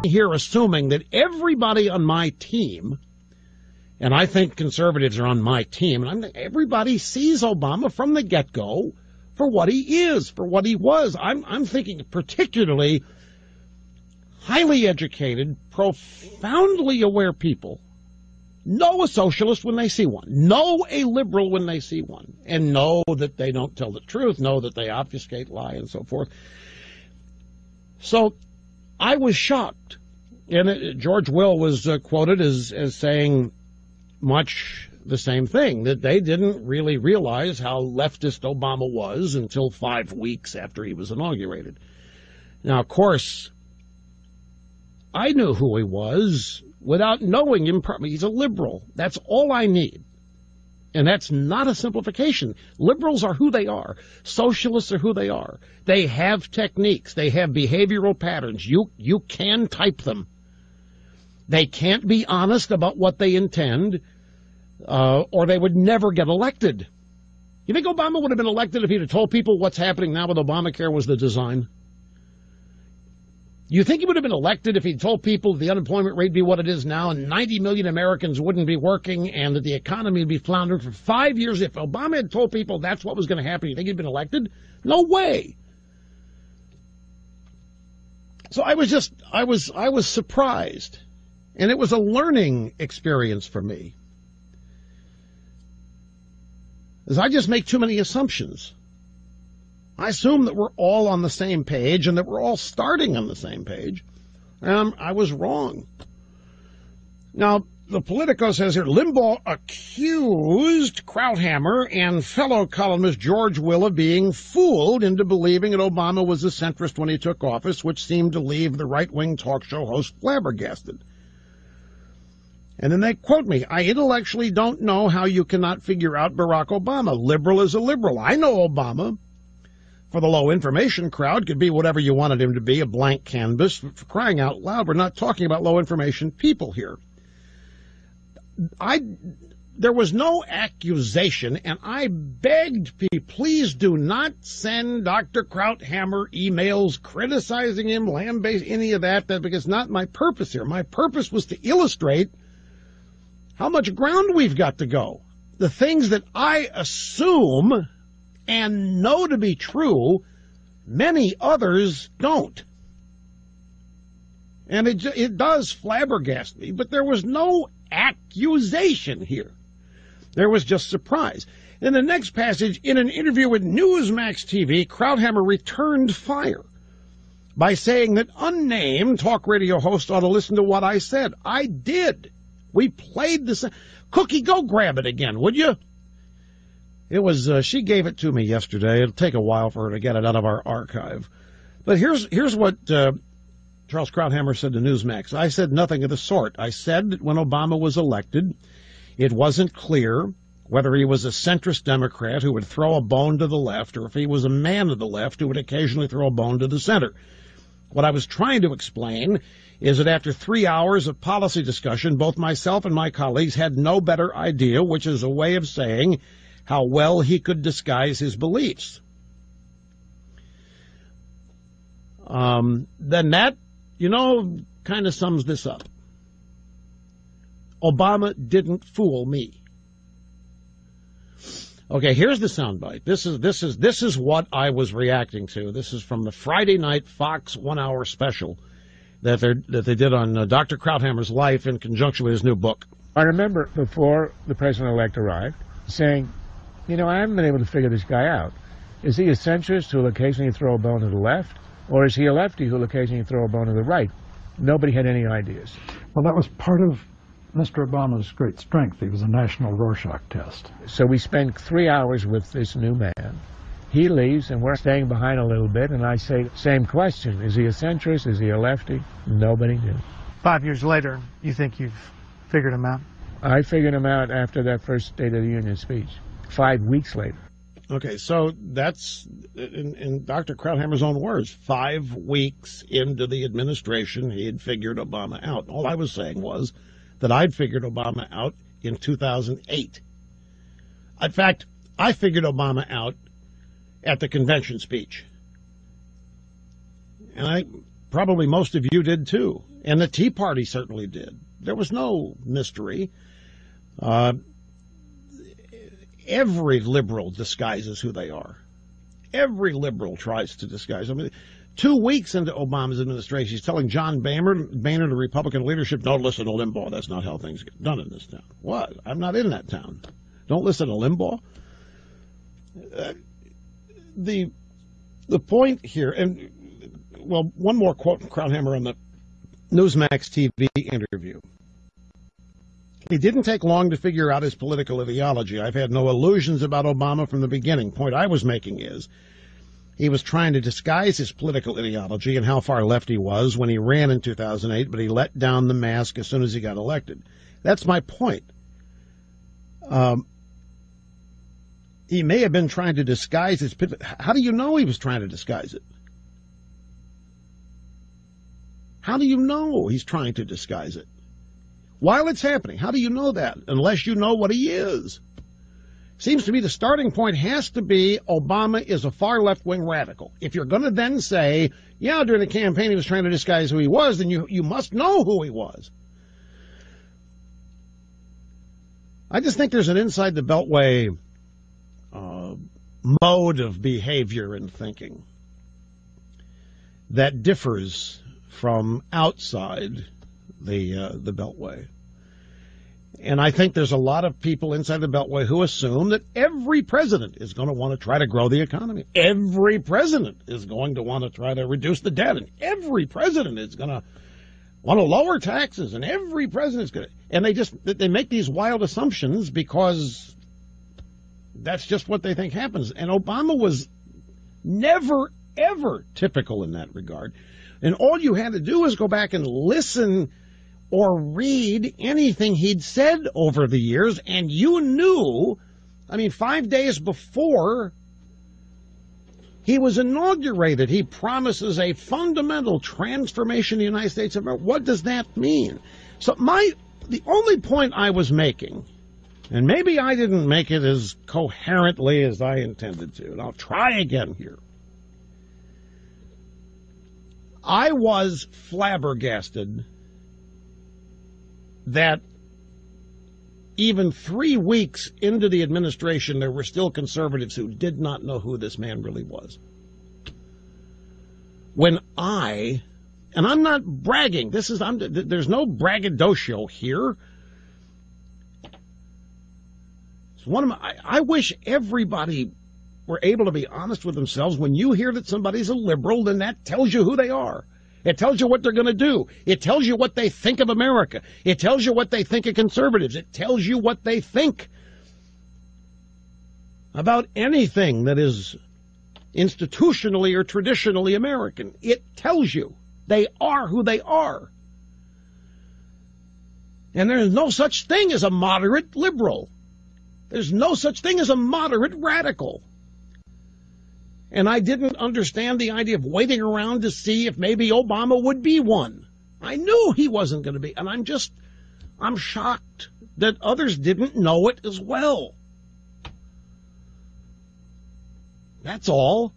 here assuming that everybody on my team, and I think conservatives are on my team, and everybody sees Obama from the get-go for what he is, for what he was. I'm thinking particularly highly educated, profoundly aware people know a socialist when they see one, know a liberal when they see one, and know that they don't tell the truth, know that they obfuscate, lie, and so forth. So I was shocked. And George Will was quoted as saying much the same thing, that they didn't really realize how leftist Obama was until 5 weeks after he was inaugurated. Now, of course, I knew who he was without knowing him. He's a liberal. That's all I need. And that's not a simplification. Liberals are who they are. Socialists are who they are. They have techniques. They have behavioral patterns. You can type them. They can't be honest about what they intend, or they would never get elected. You think Obama would have been elected if he'd have told people what's happening now with Obamacare was the design? You think he would have been elected if he'd told people the unemployment rate would be what it is now and 90 million Americans wouldn't be working and that the economy would be floundering for 5 years? If Obama had told people that's what was going to happen, you think he'd been elected? No way. So I was surprised. And it was a learning experience for me. As I just make too many assumptions. I assume that we're all on the same page and that we're all starting on the same page. I was wrong. Now, the Politico says here, Limbaugh accused Krauthammer and fellow columnist George Will of being fooled into believing that Obama was a centrist when he took office, which seemed to leave the right-wing talk show host flabbergasted. And then they quote me, I intellectually don't know how you cannot figure out Barack Obama. Liberal is a liberal. I know Obama. For the low information crowd, could be whatever you wanted him to be, a blank canvas. For crying out loud, we're not talking about low information people here. There was no accusation, and I begged people, please do not send Dr. Krauthammer emails criticizing him, lambasting any of that, because not my purpose here. My purpose was to illustrate how much ground we've got to go. The things that I assume and know to be true, many others don't. And it does flabbergast me, but there was no accusation here. There was just surprise. In the next passage, in an interview with Newsmax TV, Krauthammer returned fire by saying that unnamed talk radio host ought to listen to what I said. I did. We played the Cookie, go grab it again, would you? It was, she gave it to me yesterday. It'll take a while for her to get it out of our archive. But here's what Charles Krauthammer said to Newsmax. I said nothing of the sort. I said that when Obama was elected, it wasn't clear whether he was a centrist Democrat who would throw a bone to the left or if he was a man of the left who would occasionally throw a bone to the center. What I was trying to explain is that after 3 hours of policy discussion, both myself and my colleagues had no better idea, which is a way of saying how well he could disguise his beliefs. Then that, kind of sums this up. Obama didn't fool me. Okay, here's the soundbite. This is what I was reacting to. This is from the Friday night Fox 1 hour special that they did on Dr. Krauthammer's life in conjunction with his new book. I remember before the president-elect arrived saying, I haven't been able to figure this guy out. Is he a centrist who will occasionally throw a bone to the left, or is he a lefty who will occasionally throw a bone to the right? Nobody had any ideas. Well, that was part of Mr. Obama's great strength. He was a national Rorschach test. So we spent 3 hours with this new man. He leaves, and we're staying behind a little bit, and I say, same question. Is he a centrist? Is he a lefty? Nobody knew. 5 years later, you think you've figured him out? I figured him out after that first State of the Union speech, 5 weeks later. Okay, so that's, in Dr. Krauthammer's own words, 5 weeks into the administration, he had figured Obama out. All I was saying was that I'd figured Obama out in 2008. In fact, I figured Obama out at the convention speech. And probably most of you did too. And the Tea Party certainly did. There was no mystery. Every liberal disguises who they are. Every liberal tries to disguise. I mean, 2 weeks into Obama's administration, he's telling John Boehner, the Republican leadership, don't listen to Limbaugh. That's not how things get done in this town. What? I'm not in that town. Don't listen to Limbaugh. The point here, and well, one more quote from Krauthammer on the Newsmax TV interview. He didn't take long to figure out his political ideology. I've had no illusions about Obama from the beginning. Point I was making is he was trying to disguise his political ideology and how far left he was when he ran in 2008, but he let down the mask as soon as he got elected. That's my point. He may have been trying to disguise his... How do you know he was trying to disguise it? How do you know he's trying to disguise it? While it's happening, how do you know that? Unless you know what he is. Seems to me the starting point has to be Obama is a far left-wing radical. If you're going to then say, yeah, during the campaign he was trying to disguise who he was, then you must know who he was. I just think there's an inside the Beltway mode of behavior and thinking that differs from outside the Beltway. And I think there's a lot of people inside the Beltway who assume that every president is going to want to try to grow the economy. Every president is going to want to try to reduce the debt. And every president is going to want to lower taxes. And every president is going to... And they make these wild assumptions because that's just what they think happens. And Obama was never, ever typical in that regard. And all you had to do was go back and listen or read anything he'd said over the years, and you knew, 5 days before he was inaugurated, he promises a fundamental transformation in the United States of America. What does that mean? So the only point I was making, and maybe I didn't make it as coherently as I intended to, and I'll try again here. I was flabbergasted that even 3 weeks into the administration, there were still conservatives who did not know who this man really was. And I'm not bragging, there's no braggadocio here. I wish everybody were able to be honest with themselves. When you hear that somebody's a liberal, then that tells you who they are. It tells you what they're going to do. It tells you what they think of America. It tells you what they think of conservatives. It tells you what they think about anything that is institutionally or traditionally American. It tells you they are who they are. And there is no such thing as a moderate liberal. There's no such thing as a moderate radical. And I didn't understand the idea of waiting around to see if maybe Obama would be one. I knew he wasn't going to be. And I'm shocked that others didn't know it as well. That's all.